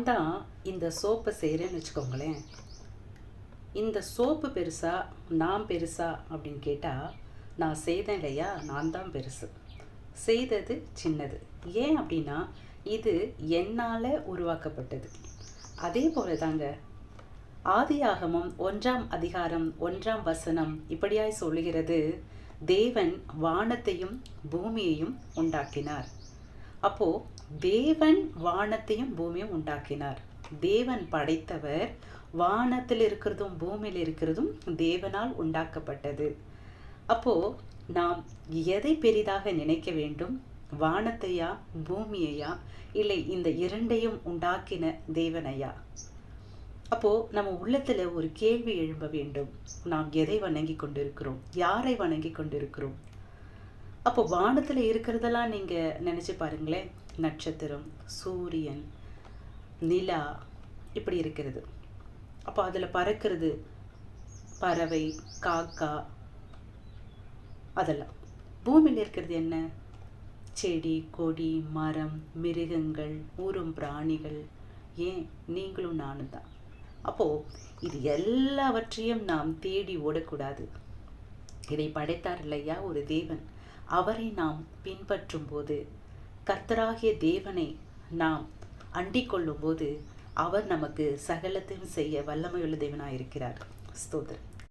தான் இந்த சோப்பை செய்கிறேன்னு வச்சுக்கோங்களேன். இந்த சோப்பு பெருசா நான் பெருசா அப்படின்னு கேட்டால், நான் செய்தேன் இல்லையா, நான் தான் பெருசு. செய்தது சின்னது. ஏன் அப்படின்னா இது என்னால் உருவாக்கப்பட்டது. அதே போல தாங்க ஆதியாகமம் 1ஆம் அதிகாரம் 1ஆம் வசனம் இப்படியாய் சொல்லுகிறது, தேவன் வானத்தையும் பூமியையும் உண்டாக்கினார். அப்போ தேவன் வானத்தையும் பூமியும் உண்டாக்கினார். தேவன் படைத்தவர். வானத்தில் இருக்கிறதும் பூமியில் இருக்கிறதும் தேவனால் உண்டாக்கப்பட்டது. அப்போ நாம் எதை பெரிதாக நினைக்க வேண்டும்? வானத்தையா, பூமியையா, இல்லை இந்த இரண்டையும் உண்டாக்கின தேவனையா? அப்போ நம்ம உள்ளத்துல ஒரு கேள்வி எழும்ப வேண்டும். நாம் எதை வணங்கி கொண்டிருக்கிறோம்? யாரை வணங்கி கொண்டிருக்கிறோம்? அப்போ வானத்துல இருக்கிறதெல்லாம் நீங்க நினைச்சு பாருங்களேன். நட்சத்திரம், சூரியன், நிலா இப்படி இருக்கிறது. அப்போ அதுல பறக்கிறது பறவை, காக்கா, அதெல்லாம். பூமியில் இருக்கிறது என்ன? செடி, கொடி, மரம், மிருகங்கள், ஊரும் பிராணிகள், ஏன் நீங்களும் நானும் தான். அப்போ இது எல்லாவற்றையும் நாம் தேடி ஓடக்கூடாது. இதை படைத்தார் இல்லையா ஒரு தேவன். அவரை நாம் பின்பற்றும் போது, கர்த்தராகிய தேவனை நாம் அண்டிக் கொள்ளும் போது, அவர் நமக்கு சகலத்தையும் செய்ய வல்லமையுள்ள தேவனாயிருக்கிறார். ஸ்தோத்திரம்.